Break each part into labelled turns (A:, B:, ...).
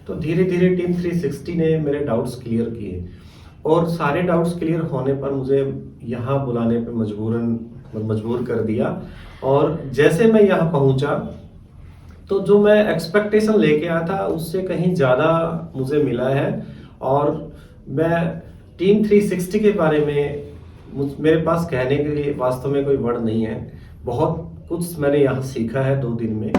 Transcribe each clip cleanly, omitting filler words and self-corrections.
A: तो धीरे धीरे टीम 360 ने मेरे डाउट्स क्लियर किए और सारे डाउट्स क्लियर होने पर मुझे यहाँ बुलाने पे मजबूर कर दिया। और जैसे मैं यहाँ पहुँचा तो जो मैं एक्सपेक्टेशन लेके आया था उससे कहीं ज़्यादा मुझे मिला है। और मैं टीम 360 के बारे में मेरे पास कहने के लिए वास्तव में कोई वर्ड नहीं है। बहुत कुछ मैंने यहाँ सीखा है 2 दिन में।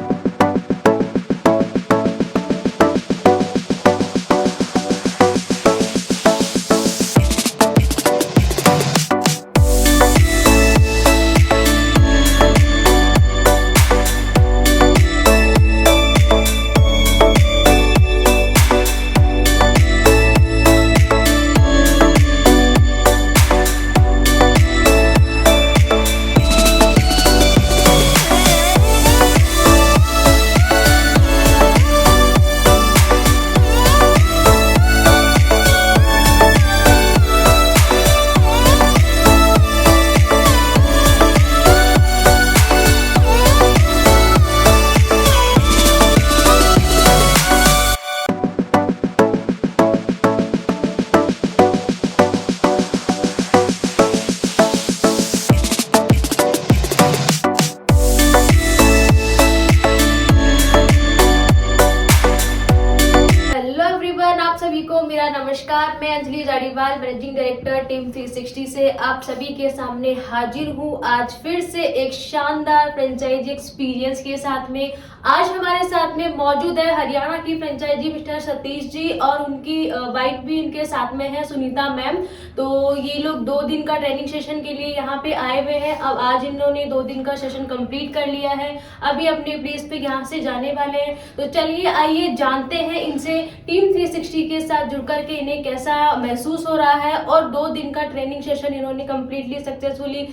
B: मेरा नमस्कार। मैं अंजलि जाड़ीवाल, मैनेजिंग डायरेक्टर टीम 360 से आप सभी के सामने हाजिर हूँ आज फिर से एक शानदार फ्रेंचाइजी एक्सपीरियंस के साथ में। आज हमारे साथ में मौजूद है हरियाणा की फ्रेंचाइजी मिस्टर सतीश जी और उनकी वाइफ भी इनके साथ में है, सुनीता मैम। तो ये लोग 2 दिन का ट्रेनिंग सेशन के लिए यहाँ पे आए हुए हैं। अब आज इन्होंने 2 दिन का सेशन कंप्लीट कर लिया है, अभी अपने प्लेस पे यहाँ से जाने वाले हैं। तो चलिए आइए जानते हैं इनसे टीम 360 के साथ जुड़ करके इन्हें कैसा महसूस हो रहा है। और 2 दिन का ट्रेनिंग सेशन इन्होंने कंप्लीटली सक्सेसफुली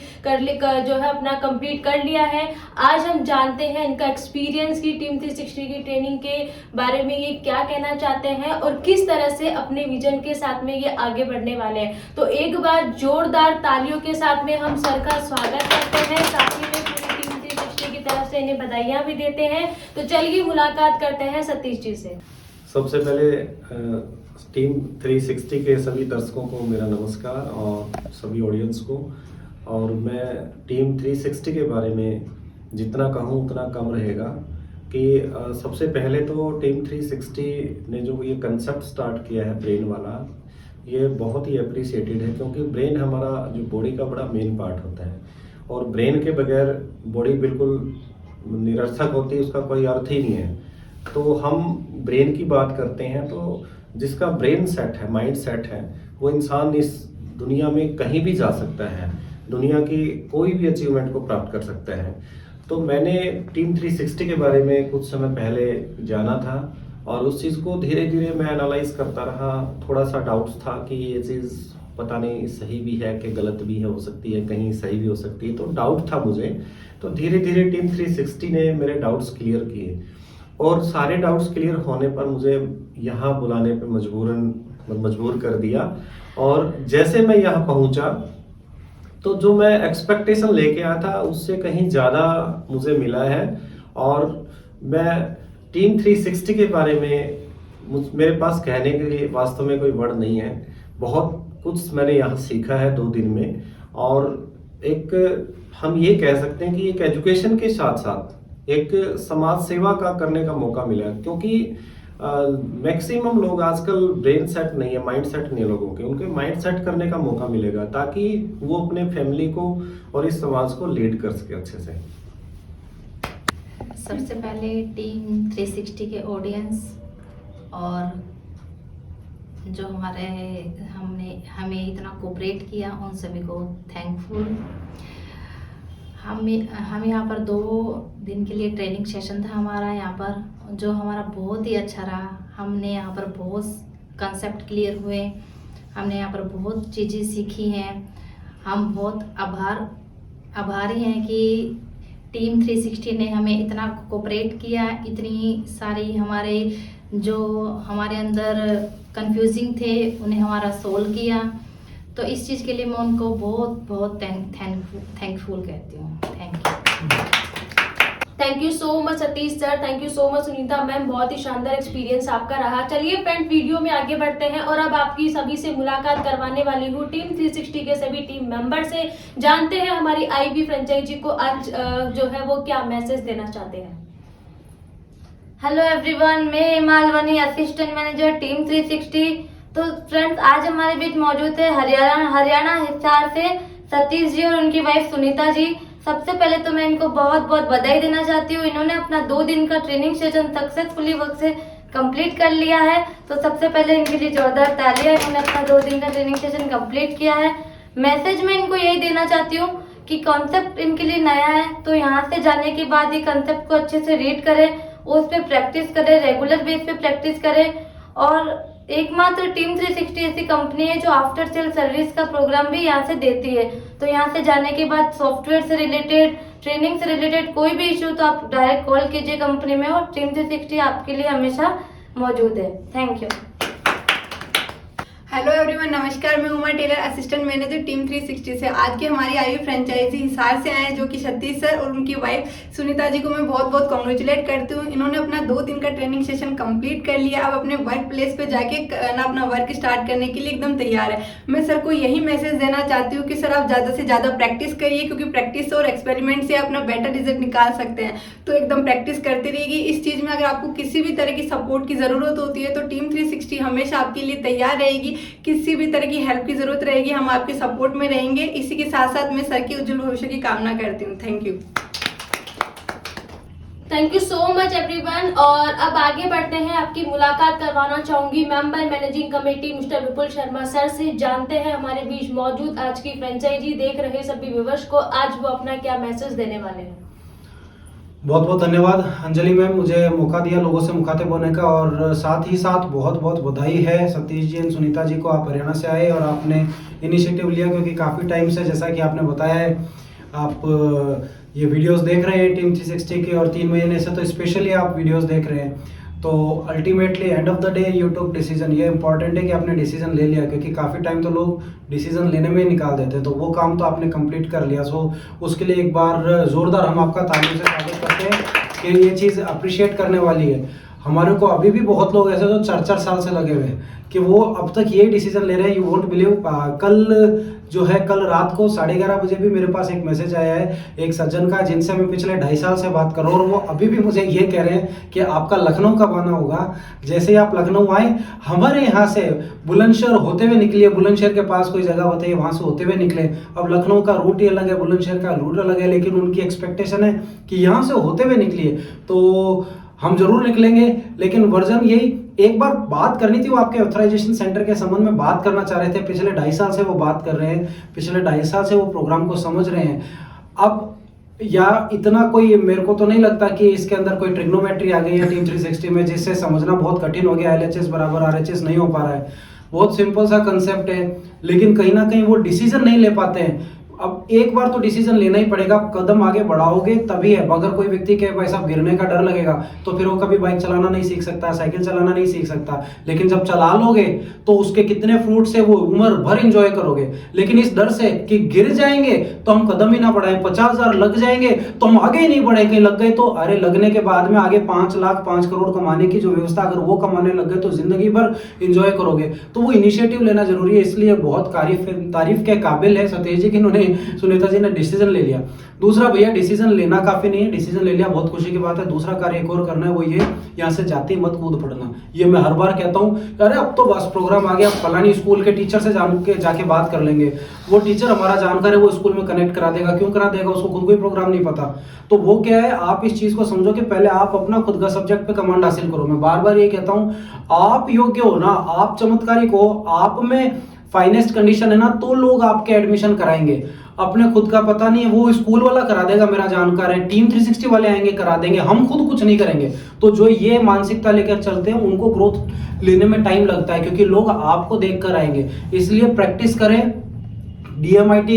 B: जो है अपना कंप्लीट कर लिया है। आज हम जानते हैं इनका एक्सपीरियंस की टीम 360 की ट्रेनिंग के बारे में, ये क्या कहना चाहते हैं और किस तरह से अपने विजन के साथ में ये आगे बढ़ने वाले हैं। तो एक बार जोरदार तालियों के साथ में हम सर का स्वागत करते हैं, साथ ही में पूरी टीम 360 की तरफ से इन्हें बधाइयां भी देते हैं। तो चलिए मुलाकात करते हैं सतीश जी से।
A: सबसे पहले टीम 360 के सभी दर्शकों को मेरा नमस्कार और सभी ऑडियंस को। और मैं टीम 360 के बारे में जितना कहूँ उतना कम रहेगा कि सबसे पहले तो टीम 360 ने जो ये कंसेप्ट स्टार्ट किया है ब्रेन वाला, ये बहुत ही अप्रिसिएटेड है, क्योंकि ब्रेन हमारा जो बॉडी का बड़ा मेन पार्ट होता है और ब्रेन के बगैर बॉडी बिल्कुल निरर्थक होती है, उसका कोई अर्थ ही नहीं है। तो हम ब्रेन की बात करते हैं तो जिसका ब्रेन सेट है, माइंड सेट है, वो इंसान इस दुनिया में कहीं भी जा सकता है, दुनिया की कोई भी अचीवमेंट को प्राप्त कर सकता है। तो मैंने टीम 360 के बारे में कुछ समय पहले जाना था और उस चीज़ को धीरे धीरे मैं एनालाइज करता रहा। थोड़ा सा डाउट्स था कि ये चीज़ पता नहीं सही भी है कि गलत भी है, हो सकती है, कहीं सही भी हो सकती है, तो डाउट था मुझे। तो धीरे धीरे टीम 360 ने मेरे डाउट्स क्लियर किए और सारे डाउट्स क्लियर होने पर मुझे यहाँ बुलाने पे मजबूर कर दिया। और जैसे मैं यहाँ पहुँचा तो जो मैं एक्सपेक्टेशन लेके आया था उससे कहीं ज़्यादा मुझे मिला है। और मैं टीम 360 के बारे में मेरे पास कहने के लिए वास्तव में कोई वर्ड नहीं है। बहुत कुछ मैंने यहाँ सीखा है 2 दिन में। और एक हम ये कह सकते हैं कि एक एजुकेशन के साथ साथ एक समाज सेवा का करने का मौका मिला, क्योंकि मैक्सिमम लोग आजकल ब्रेन सेट नहीं है, माइंड सेट नहीं है लोगों के, उनके माइंड सेट करने का मौका मिलेगा ताकि वो अपने फैमिली को और इस समाज को लीड कर सके अच्छे से।
C: सबसे पहले टीम 360 के ऑडियंस और जो हमें इतना कोऑपरेट किया उन सभी को थैंकफुल। हम यहाँ पर 2 दिन के लिए ट्रेनिंग सेशन था हमारा यहाँ पर, जो हमारा बहुत ही अच्छा रहा। हमने यहाँ पर बहुत कंसेप्ट क्लियर हुए, हमने यहाँ पर बहुत चीज़ें सीखी हैं। हम बहुत आभारी हैं कि टीम 360 ने हमें इतना कोऑपरेट किया, इतनी सारी हमारे अंदर कंफ्यूजिंग थे उन्हें हमारा सोल्व किया। तो इस चीज़ के लिए मैं उनको बहुत बहुत थैंकफुल कहती हूँ। Thank you.
B: Thank you so much Satish sir, thank you so much Sunita ma'am, बहुत ही शानदार एक्सपीरियंस आपका रहा। चलिए फ्रेंड, वीडियो में आगे बढ़ते हैं और अब आपकी सभी से मुलाकात करवाने वाली हूँ टीम 360 के सभी टीम मेंबर से। जानते हैं हमारी आईबी फ्रेंचाइजी को आज जो है वो क्या मैसेज देना चाहते हैं।
D: हेलो एवरीवन, मैं मालवनी असिस्टेंट मैनेजर टीम 360। तो फ्रेंड्स, आज हमारे बीच मौजूद है हरियाणा हिसार से सतीश जी और उनकी वाइफ सुनीता जी। सबसे पहले तो मैं इनको बहुत बहुत बधाई देना चाहती हूँ। इन्होंने अपना 2 दिन का ट्रेनिंग सेशन सक्सेसफुली वर्क से कंप्लीट कर लिया है, तो सबसे पहले इनके लिए जोरदार तालियां। इन्होंने अपना 2 दिन का ट्रेनिंग सेशन कंप्लीट किया है। मैसेज में इनको यही देना चाहती हूँ कि कॉन्सेप्ट इनके लिए नया है, तो यहाँ से जाने के बाद ये कॉन्सेप्ट को अच्छे से रीड करें, उस पर प्रैक्टिस करें, रेगुलर बेस पे प्रैक्टिस करें। और एकमात्र टीम 360 ऐसी कंपनी है जो आफ्टर सेल सर्विस का प्रोग्राम भी यहाँ से देती है। तो यहाँ से जाने के बाद सॉफ्टवेयर से रिलेटेड, ट्रेनिंग से रिलेटेड कोई भी इशू तो आप डायरेक्ट कॉल कीजिए कंपनी में, और टीम 360 आपके लिए हमेशा मौजूद है। Thank you.
E: हेलो एवरीवन, नमस्कार। मैं Uma Taylor, assistant manager team 360 से। आज की हमारी आईवी फ्रेंचाइजी हिसार से आए हैं, जो कि सतीश सर और उनकी वाइफ सुनीता जी को मैं बहुत बहुत कॉन्ग्रेचुलेट करती हूँ। इन्होंने अपना 2 दिन का ट्रेनिंग सेशन कंप्लीट कर लिया। अब अपने वर्क प्लेस पे जाके ना अपना वर्क स्टार्ट करने के लिए एकदम तैयार है। मैं सर को यही मैसेज देना चाहती हूँ कि सर आप ज़्यादा से ज़्यादा प्रैक्टिस करिए, क्योंकि प्रैक्टिस और एक्सपेरिमेंट से अपना बेटर रिजल्ट निकाल सकते हैं। तो एकदम प्रैक्टिस करते रहिए। इस चीज़ में अगर आपको किसी भी तरह की सपोर्ट की ज़रूरत होती है तो टीम 360 हमेशा आपके लिए तैयार रहेगी। किसी भी तरह की हेल्प की जरूरत रहेगी, हम आपके सपोर्ट में रहेंगे। इसी के साथ साथ मैं सर के उज्जवल भविष्य की कामना करती हूँ। Thank you.
B: Thank you so much everyone. और अब आगे बढ़ते हैं, आपकी मुलाकात करवाना चाहूंगी मेंबर मैनेजिंग कमेटी मिस्टर विपुल शर्मा सर से। जानते हैं हमारे बीच मौजूद आज की फ्रेंचाइजी देख रहे सभी व्यूअर्स को, आज वो अपना क्या मैसेज देने वाले हैं।
F: बहुत बहुत धन्यवाद अंजलि मैम, मुझे मौका दिया लोगों से मुखातिब होने का, और साथ ही साथ बहुत बहुत बधाई है सतीश जी एंड सुनीता जी को। आप हरियाणा से आए और आपने इनिशिएटिव लिया, क्योंकि काफ़ी टाइम से, जैसा कि आपने बताया है, आप ये वीडियोस देख रहे हैं टीम 360 के, और 3 महीने से तो स्पेशली आप वीडियोस देख रहे हैं। तो ultimately end of the day you took decision. ये इंपॉर्टेंट है कि आपने डिसीजन ले लिया, क्योंकि काफ़ी टाइम तो लोग डिसीजन लेने में ही निकाल देते हैं। तो वो काम तो आपने कंप्लीट कर लिया। सो उसके लिए एक बार ज़ोरदार हम आपका तालियों से स्वागत करते हैं कि ये चीज़ अप्रिशिएट करने वाली है। हमारे को अभी भी बहुत लोग ऐसे जो 4-4 साल से लगे हुए हैं कि वो अब तक यही डिसीजन ले रहे हैं। यू वोंट बिलीव, कल रात को 11:30 बजे भी मेरे पास एक मैसेज आया है एक सज्जन का, जिनसे मैं पिछले 2.5 साल से बात कर रहा हूँ, और वो अभी भी मुझे ये कह रहे हैं कि आपका लखनऊ कब आना होगा। जैसे ही आप लखनऊ आए, हमारे यहाँ से बुलंदशहर होते हुए निकलिए, बुलंदशहर के पास कोई जगह बताइए, वहाँ से होते हुए निकले। अब लखनऊ का रूट ही अलग है, बुलंदशहर का रूट अलग है, लेकिन उनकी एक्सपेक्टेशन है कि यहाँ से होते हुए निकलिए। तो हम जरूर निकलेंगे, लेकिन वर्जन यही एक बार बात करनी थी। वो आपके ऑथराइजेशन सेंटर के संबंध में बात करना चाह रहे थे। पिछले 2.5 साल से वो बात कर रहे हैं, पिछले 2.5 साल से वो प्रोग्राम को समझ रहे हैं। अब या इतना कोई, मेरे को तो नहीं लगता कि इसके अंदर कोई ट्रिग्नोमेट्री आ गई है टीम 360 में, जिससे समझना बहुत कठिन हो गया। LHS बराबर RHS नहीं हो पा रहा है। बहुत सिंपल सा कंसेप्ट है, लेकिन कहीं ना कहीं वो डिसीजन नहीं ले पाते हैं। अब एक बार तो डिसीजन लेना ही पड़ेगा, कदम आगे बढ़ाओगे तभी है। अगर कोई व्यक्ति के भाई साहब गिरने का डर लगेगा तो फिर वो कभी बाइक चलाना नहीं सीख सकता, साइकिल चलाना नहीं सीख सकता। लेकिन जब चला लोगे तो उसके कितने फ्रूट्स है वो उम्र भर एंजॉय करोगे। लेकिन इस डर से कि गिर जाएंगे तो हम कदम ही ना बढ़ाएं, 50,000 लग जाएंगे तो हम आगे ही नहीं बढ़े, कहीं लग गए तो अरे लगने के बाद में आगे 5 लाख 5 करोड़ कमाने की जो व्यवस्था, अगर वो कमाने लग गए तो जिंदगी भर एंजॉय करोगे। तो वो इनिशिएटिव लेना जरूरी है। इसलिए बहुत तारीफ के काबिल है सतीश जी कि उन्होंने, सुनीता जी ने डिसीजन ले लिया। दूसरा भैया, डिसीजन लेना काफी नहीं है, डिसीजन ले लिया बहुत खुशी की बात है। दूसरा कार्य एक और करना है, वो ये यहाँ से जाते मत कूद पड़ना। ये मैं हर बार कहता हूँ, अरे अब तो बस प्रोग्राम आ गया, फलानी स्कूल के टीचर से जाके बात कर लेंगे। वो टीचर हमारा जानकार है, वो स्कूल में कनेक्ट करा देगा। क्यों करा देगा? उसको खुद को ही प्रोग्राम नहीं पता। तो वो क्या है, आप इस चीज को समझो कि पहले आप अपना खुद का सब्जेक्ट पे कमांड हासिल करो। मैं बार बार ये कहता हूँ, आप योग्य हो ना, आप चमत्कारिक हो, आप में फाइनेस्ट कंडीशन है ना, तो लोग आपके एडमिशन कराएंगे। अपने खुद का पता नहीं है, वो स्कूल वाला करा देगा, मेरा जानकार है। टीम 360 वाले आएंगे, करा देंगे, हम खुद कुछ नहीं करेंगे। तो जो ये मानसिकता लेकर चलते हैं उनको ग्रोथ लेने में टाइम लगता है, क्योंकि लोग आपको देखकर आएंगे। इसलिए प्रैक्टिस करें, DMIT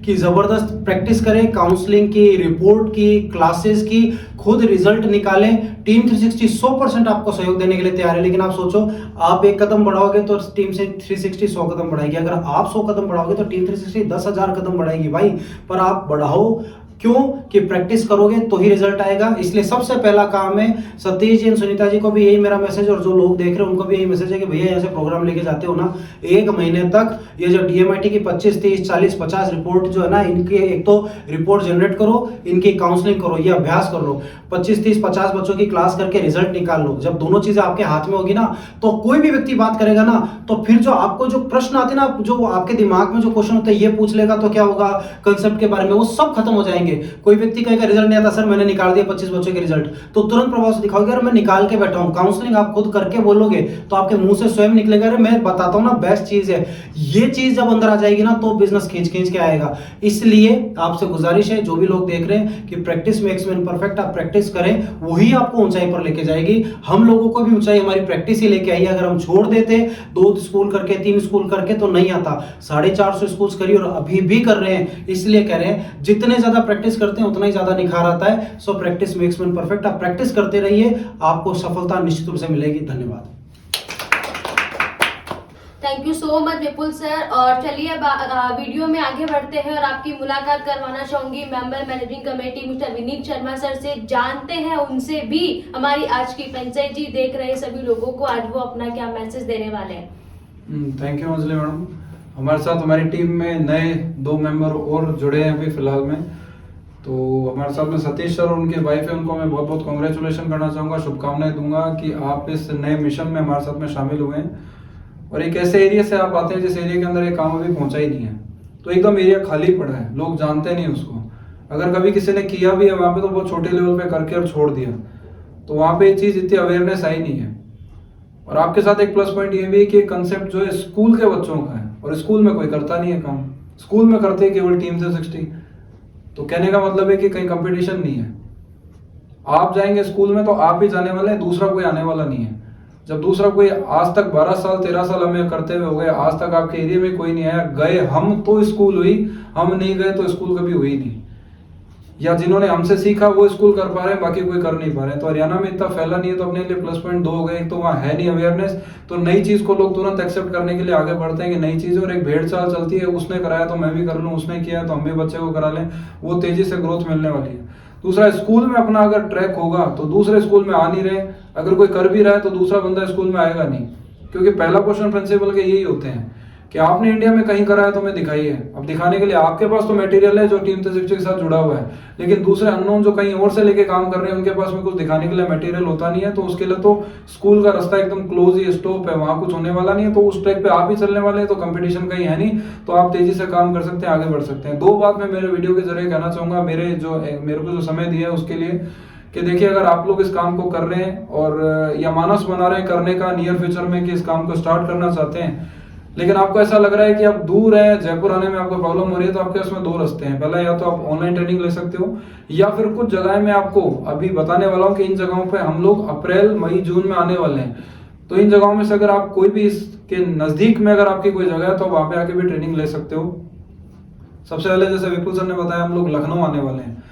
F: की जबरदस्त प्रैक्टिस करें, काउंसलिंग की, रिपोर्ट की, क्लासेस की, खुद रिजल्ट निकालें। टीम 360 100% आपको सहयोग देने के लिए तैयार है। लेकिन आप सोचो, आप 1 कदम बढ़ाओगे तो टीम 360 100 कदम बढ़ाएगी। अगर आप 100 कदम बढ़ाओगे तो टीम 360 10,000 कदम बढ़ाएगी भाई। पर आप बढ़ाओ, क्यों कि प्रैक्टिस करोगे तो ही रिजल्ट आएगा। इसलिए सबसे पहला काम है, सतीश जी सुनीता जी को भी यही मेरा मैसेज और जो लोग देख रहे हैं उनको भी यही मैसेज है कि भैया ऐसे प्रोग्राम लेके जाते हो ना, 1 महीने तक ये जो DMIT की 25, 30, 40, 50 रिपोर्ट जो है ना, इनके एक तो रिपोर्ट जनरेट करो, इनकी काउंसलिंग करो, ये अभ्यास कर लो, 25, 30, 50 बच्चों की क्लास करके रिजल्ट निकाल लो। जब दोनों चीजें आपके हाथ में होगी ना, तो कोई भी व्यक्ति बात करेगा ना, तो फिर जो आपको जो प्रश्न आते ना, जो आपके दिमाग में जो क्वेश्चन होता है, ये पूछ लेगा तो क्या होगा, कंसेप्ट के बारे में, वो सब खत्म हो जाएंगे। कोई व्यक्ति कहेगा रिजल्ट नहीं आता सर, मैंने निकाल दिया 25 बच्चों के रिजल्ट, तो तुरंत प्रभाव से दिखाओगे अरे मैं निकाल के बैठा हूं। काउंसलिंग आप खुद करके बोलोगे तो आपके मुंह से स्वयं निकलेगा अरे मैं बताता हूं ना, बेस्ट चीज है। ये चीज जब अंदर आ जाएगी ना, तो बिजनेस खींच खींच के आएगा। इसलिए आपसे गुजारिश है, जो भी लोग देख रहे हैं, कि प्रैक्टिस मेक्स मैन परफेक्ट, आप प्रैक्टिस करें, वही आपको ऊंचाई पर लेके जाएगी। हम लोगों को भी ऊंचाई हमारी प्रैक्टिस ही लेके आई है। अगर हम छोड़ देते 2 स्कूल करके, 3 स्कूल करके, तो नहीं आता। 450 स्कूल करिए और अभी भी कर रहे हैं। इसलिए कह रहे हैं जितने ज्यादा प्रैक्टिस करते हैं उतना ही ज्यादा निखार आता है। So practice makes man perfect, आप प्रैक्टिस करते रहिए, आपको सफलता निश्चित रूप से मिलेगी। धन्यवाद।
B: Thank you so much Vipul sir. और चलिए अब वीडियो में आगे बढ़ते हैं और आपकी मुलाकात करवाना चाहूंगी member managing committee mister Vineet Sharma sir से। जानते हैं उनसे भी हमारी आज की फ्रेंचाइजी देख रहे सभी लोगों को आज वो अपना क्या मैसेज देने वाले हैं।
G: Thank you Anjali madam. हमारे साथ हमारी टीम में नए 2 मेंबर और जुड़े हैं अभी फिलहाल में। तो हमारे साथ में सतीश सर और उनकी वाइफ है, उनको मैं बहुत बहुत कॉन्ग्रेचुलेशन करना चाहूँगा, शुभकामनाएं दूंगा कि आप इस नए मिशन में हमारे साथ में शामिल हुए हैं। और एक ऐसे एरिया से आप आते हैं जिस एरिया के अंदर ये काम अभी पहुंचा ही नहीं है, तो एकदम एरिया खाली पड़ा है, लोग जानते नहीं उसको। अगर कभी किसी ने किया भी है वहाँ पे तो बहुत छोटे लेवल पे करके और छोड़ दिया, तो वहाँ पे ये चीज़ इतनी अवेयरनेस आई नहीं है। और आपके साथ एक प्लस पॉइंट ये भी है कि कंसेप्ट जो है स्कूल के बच्चों का है, और स्कूल में कोई करता नहीं है काम, स्कूल में करते हैं केवल टीम 360। तो कहने का मतलब है कि कहीं कंपटीशन नहीं है। आप जाएंगे स्कूल में तो आप ही जाने वाले हैं, दूसरा कोई आने वाला नहीं है। जब दूसरा कोई आज तक 12 साल 13 साल हमें करते हुए हो गए, आज तक आपके एरिया में कोई नहीं आया, गए हम तो स्कूल हुई, हम नहीं गए तो स्कूल कभी हुई नहीं। या जिन्होंने हमसे सीखा वो स्कूल कर पा रहे हैं, बाकी कोई कर नहीं पा रहे हैं। तो हरियाणा में इतना फैला नहीं है, तो अपने लिए प्लस पॉइंट 2 हो गए। एक तो वहाँ है नहीं अवेयरनेस, तो नई चीज को लोग तुरंत एक्सेप्ट करने के लिए आगे बढ़ते हैं कि नई चीज, और एक भेड़ चाल चलती है, उसने कराया तो मैं भी कर लूँ, उसने किया तो हम भी बच्चे को करा लें, वो तेजी से ग्रोथ मिलने वाली है। दूसरा, स्कूल में अपना अगर ट्रैक होगा तो दूसरे स्कूल में आ नहीं रहे, अगर कोई कर भी रहा है तो दूसरा बंदा स्कूल में आएगा नहीं। क्योंकि पहला क्वेश्चन प्रिंसिपल के यही होते हैं कि आपने इंडिया में कहीं करा है तो हमें दिखाइए। अब दिखाने के लिए आपके पास तो मटेरियल है जो टीम 360 के साथ जुड़ा हुआ है, लेकिन दूसरे अननोन जो कहीं और से लेके काम कर रहे हैं उनके पास में कुछ दिखाने के लिए मटेरियल होता नहीं है। तो उसके लिए तो स्कूल का रास्ता एकदम क्लोज ही स्टॉप है, वहां कुछ होने वाला नहीं है। तो उस ट्रैक पे आप ही चलने वाले हैं, तो कंपटीशन कहीं है नहीं, तो आप तेजी से काम कर सकते हैं, आगे बढ़ सकते हैं। 2 बात मैं मेरे वीडियो के जरिए कहना चाहूंगा, मेरे को जो समय दिया है उसके लिए, कि देखिए अगर आप लोग इस काम को कर रहे हैं और या मानस बना रहे हैं करने का नियर फ्यूचर में कि इस काम को स्टार्ट करना चाहते हैं, लेकिन आपको ऐसा लग रहा है कि आप दूर है, जयपुर आने में आपको प्रॉब्लम हो रही है, तो आपके उसमें 2 रास्ते हैं। पहला, या तो आप ऑनलाइन ट्रेनिंग ले सकते हो, या फिर कुछ जगह में आपको अभी बताने वाला हूँ कि इन जगहों पे हम लोग अप्रैल मई जून में आने वाले हैं। तो इन जगहों में से अगर आप कोई भी इसके नजदीक में अगर आपकी कोई जगह है तो वहां पे आके भी ट्रेनिंग ले सकते हो। सबसे पहले जैसे विपुल सर ने बताया, हम लोग लखनऊ आने वाले हैं,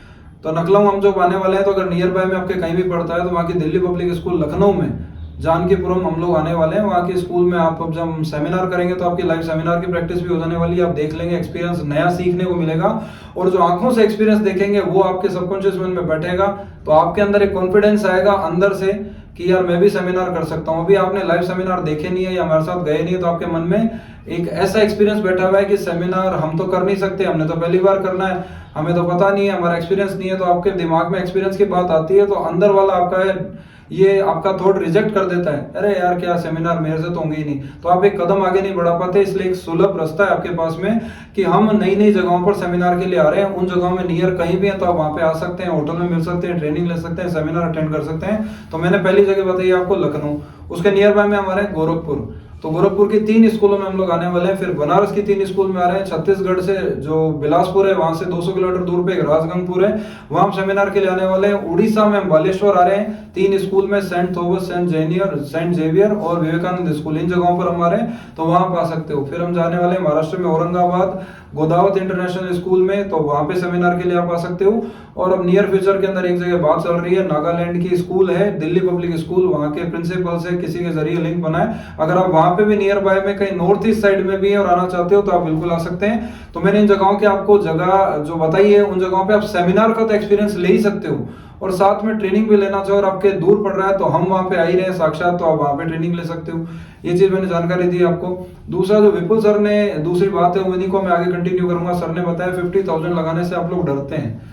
G: तो लखनऊ हम जब आने वाले हैं तो अगर नियर बाय में आपके कहीं भी पड़ता है तो वहाँ की दिल्ली पब्लिक स्कूल लखनऊ में जानकीपुरम हम लोग आने वाले हैं। वहाँ के स्कूल में आप जब सेमिनार करेंगे तो आपकी लाइव सेमिनार की प्रैक्टिस भी हो जाने वाली है, आप देख लेंगे, एक्सपीरियंस नया सीखने को मिलेगा। और जो आंखों से एक्सपीरियंस देखेंगे वो आपके सबकॉन्शियस माइंड में बैठेगा, तो आपके अंदर एक कॉन्फिडेंस आएगा अंदर से कि यार मैं भी सेमिनार कर सकता हूँ। अभी आपने लाइव सेमिनार देखे नहीं है या हमारे साथ गए नहीं है, तो आपके मन में एक ऐसा एक्सपीरियंस बैठा हुआ है कि सेमिनार हम तो कर नहीं सकते, हमने तो पहली बार करना है, हमें तो पता नहीं है, हमारा एक्सपीरियंस नहीं है। तो आपके दिमाग में एक्सपीरियंस की बात आती है तो अंदर वाला आपका ये आपका थॉट रिजेक्ट कर देता है, अरे यार क्या सेमिनार, मेरे से तो होंगे ही नहीं। तो आप एक कदम आगे नहीं बढ़ा पाते। इसलिए एक सुलभ रास्ता है आपके पास में कि हम नई नई जगहों पर सेमिनार के लिए आ रहे हैं, उन जगहों में नियर कहीं भी है तो आप वहां पे आ सकते हैं, होटल में मिल सकते हैं, ट्रेनिंग ले सकते हैं, सेमिनार अटेंड कर सकते हैं। तो मैंने पहली जगह बताई आपको लखनऊ, उसके नियर बाय में हमारे गोरखपुर, तो गोरखपुर की 3 स्कूलों में हम लोग आने वाले हैं। फिर बनारस की 3 स्कूल में आ रहे हैं। छत्तीसगढ़ से जो बिलासपुर है वहां से 200 किलोमीटर दूर पे एक राजगंगपुर है, वहां हम सेमिनार के लिए आने वाले हैं। उड़ीसा में हम बालेश्वर आ रहे हैं, 3 स्कूल में सेंट थॉमस, सेंट जेवियर और विवेकानंद स्कूल, इन जगहों पर हमारे, तो वहां आप आ सकते हो। फिर हम जाने वाले हैं महाराष्ट्र में औरंगाबाद गोदावत इंटरनेशनल स्कूल में, तो वहां पे सेमिनार के लिए आप आ सकते हो। और अब नियर फ्यूचर के अंदर एक जगह बात चल रही है, नागालैंड की स्कूल है, दिल्ली पब्लिक स्कूल, वहाँ के प्रिंसिपल से किसी के जरिए लिंक बना है। अगर आप वहाँ पे भी नियर बाय में कहीं नॉर्थ ईस्ट साइड में भी है और आना चाहते हो तो आप बिल्कुल आ सकते हैं। तो मैंने इन जगहों के आपको जगह जो बताई है, उन जगहों पे आप सेमिनार का तो एक्सपीरियंस ले ही सकते हो और साथ में ट्रेनिंग भी लेना चाहो और आपके दूर पड़ रहा है तो हम वहाँ पे आ ही रहे हैं साक्षात, तो आप वहाँ पे ट्रेनिंग ले सकते हो। ये चीज मैंने जानकारी दी आपको। दूसरा जो विपुल सर ने दूसरी बात है उन्हीं को मैं आगे कंटिन्यू करूंगा। सर ने बताया 50,000 लगाने से आप लोग डरते हैं,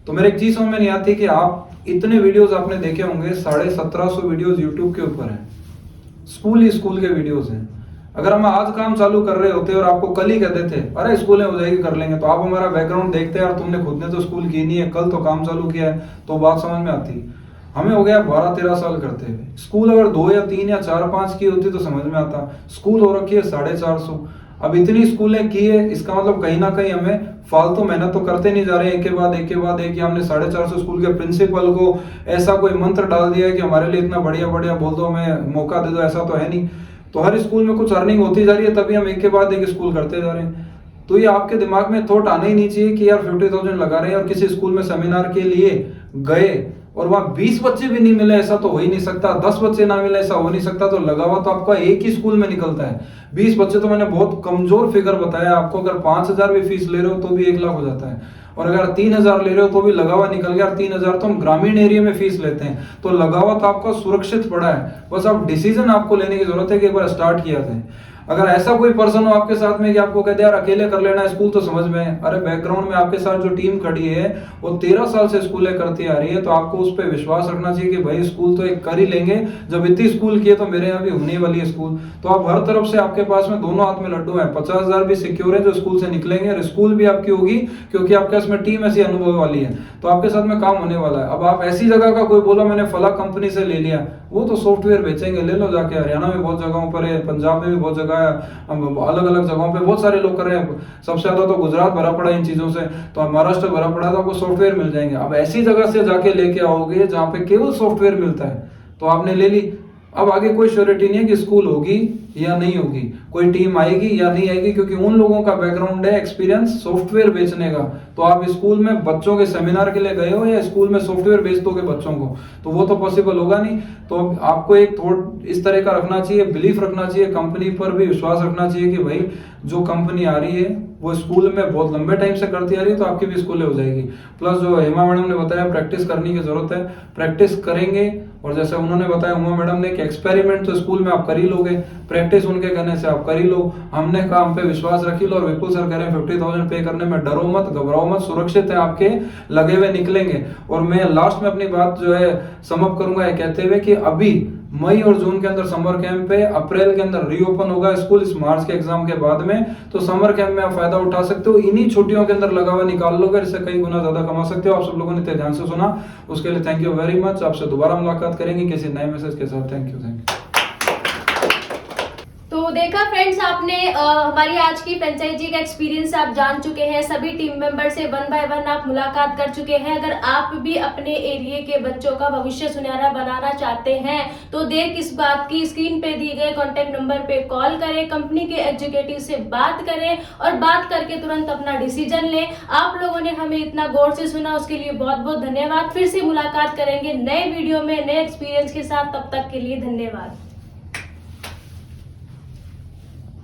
G: तो मेरे एक चीज समझ में नहीं आती कि आप इतने वीडियोस आपने देखे होंगे, 1750 वीडियोस यूट्यूब के ऊपर है, स्कूल ही स्कूल के वीडियोस हैं। अगर हम आज काम चालू कर रहे होते और आपको कल ही कहते थे अरे स्कूलें हो जाएगी कर लेंगे, तो आप हमारा बैकग्राउंड देखते हैं और तुमने खुद ने तो स्कूल की नहीं है, कल तो काम चालू किया है, तो बात समझ में आती। हमें हो गया 12-13 साल करते हुए। स्कूल अगर 2 या 3 या 4-5 की होती तो समझ में आता। स्कूल हो रखी है 450। अब इतनी स्कूलें की है, इसका मतलब कहीं ना कहीं हमें फालतू मेहनत तो करते नहीं जा रहे हैं, एक के बाद एक के बाद एक। हमने 450 स्कूल के प्रिंसिपल को ऐसा कोई मंत्र डाल दिया है कि हमारे लिए इतना बढ़िया बढ़िया बोल दो, हमें मौका दे दो, ऐसा तो है नहीं। तो हर स्कूल में कुछ अर्निंग होती जा रही है, तभी हम एक के बाद एक स्कूल करते जा रहे हैं। तो ये आपके दिमाग में थॉट आना ही नहीं चाहिए कि यार 50,000 लगा रहे हैं और किसी स्कूल में सेमिनार के लिए गए और वहां 20 बच्चे भी नहीं मिले, ऐसा तो हो ही नहीं सकता। 10 बच्चे ना मिले, ऐसा हो नहीं सकता। तो लगा हुआ तो आपका एक ही स्कूल में निकलता है। 20 बच्चे तो मैंने बहुत कमजोर फिगर बताया आपको। अगर 5,000 भी फीस ले रहे हो तो भी 1 लाख हो जाता है, और अगर 3,000 ले रहे हो तो भी लगा हुआ निकल गया। 3,000 तो हम ग्रामीण एरिया में फीस लेते हैं, तो लगा हुआ तो आपका सुरक्षित पड़ा है। बस अब डिसीजन आपको लेने की जरूरत है कि एक बार स्टार्ट किया जाए। अगर ऐसा कोई पर्सन हो आपके साथ में कि आपको कहते हैं यार अकेले कर लेना स्कूल तो समझ में, अरे बैकग्राउंड में आपके साथ जो टीम खड़ी है वो 13 साल से स्कूलें करती आ रही है, तो आपको उस पर विश्वास रखना चाहिए कि भाई स्कूल तो एक कर ही लेंगे। जब इतनी स्कूल की है तो मेरे यहाँ भी होने वाली है स्कूल। तो आप हर तरफ से आपके पास में दोनों हाथ में लड्डू है। 50,000 भी सिक्योर है जो स्कूल से निकलेंगे, और स्कूल भी आपकी होगी क्योंकि आपके पास में टीम ऐसी अनुभव वाली है, तो आपके साथ में काम होने वाला है। अब आप ऐसी जगह का कोई बोला मैंने फला कंपनी से ले लिया, वो तो सॉफ्टवेयर बेचेंगे, ले लो जाके। हरियाणा में बहुत जगहों पर है, पंजाब में भी बहुत जगह है, अलग अलग जगहों पे बहुत सारे लोग कर रहे हैं। सबसे ज्यादा तो गुजरात भरा पड़ा है इन चीजों से, तो अब महाराष्ट्र भरा पड़ा है, तो आपको सॉफ्टवेयर मिल जाएंगे। अब ऐसी जगह से जाके लेके आओगे जहां पे केवल सॉफ्टवेयर मिलता है, तो आपने ले ली। अब आगे कोई श्योरिटी नहीं है कि स्कूल होगी या नहीं होगी, कोई टीम आएगी या नहीं आएगी, क्योंकि उन लोगों का बैकग्राउंड है एक्सपीरियंस सॉफ्टवेयर बेचने का। तो आप स्कूल में बच्चों के सेमिनार के लिए गए हो या स्कूल में सॉफ्टवेयर बेच दोगे बच्चों को, तो वो तो पॉसिबल होगा नहीं। तो आपको एक थॉट इस तरह का रखना चाहिए, बिलीफ रखना चाहिए, कंपनी पर भी विश्वास रखना चाहिए कि भाई जो कंपनी आ रही है वो स्कूल में बहुत लंबे टाइम से करती आ रही है, तो आपकी भी स्कूलें हो जाएगी। प्लस जो हेमा मैडम ने बताया प्रैक्टिस करने की जरूरत है, प्रैक्टिस करेंगे। और जैसे उन्होंने बताया उमा मैडम ने कि एक्सपेरिमेंट तो स्कूल में आप कर ही लोगे, प्रैक्टिस उनके कहने से आप कर ही लो। हमने कहा हम पे विश्वास रखी लो, और विपुल सर कह रहे हैं 50,000 पे करने में डरो मत, घबराओ मत, सुरक्षित है, आपके लगे हुए निकलेंगे। और मैं लास्ट में अपनी बात जो है समअप करूंगा ये कहते हुए कि अभी मई और जून के अंदर समर कैंप पे, अप्रैल के अंदर रीओपन होगा स्कूल इस मार्च के एग्जाम के बाद में, तो समर कैंप में आप फायदा उठा सकते हो। इन्हीं छुट्टियों के अंदर लगा हुआ निकाल लोगे, इससे कई गुना ज्यादा कमा सकते हो। आप सब लोगों ने ध्यान से सुना, उसके लिए थैंक यू वेरी मच। आपसे दोबारा मुलाकात करेंगे किसी नए मैसेज के साथ। Thank you.
B: तो देखा फ्रेंड्स, आपने हमारी आज की फ्रेंचाइजी का एक्सपीरियंस आप जान चुके हैं। सभी टीम मेंबर से 1 बाय 1 आप मुलाकात कर चुके हैं। अगर आप भी अपने एरिया के बच्चों का भविष्य सुनहरा बनाना चाहते हैं तो देर किस बात की, स्क्रीन पे दिए गए कॉन्टेक्ट नंबर पे कॉल करें, कंपनी के एग्जीक्यूटिव से बात करें और बात करके तुरंत अपना डिसीजन लें। आप लोगों ने हमें इतना गौर से सुना, उसके लिए बहुत बहुत धन्यवाद। फिर से मुलाकात करेंगे नए वीडियो में नए एक्सपीरियंस के साथ, तब तक के लिए धन्यवाद।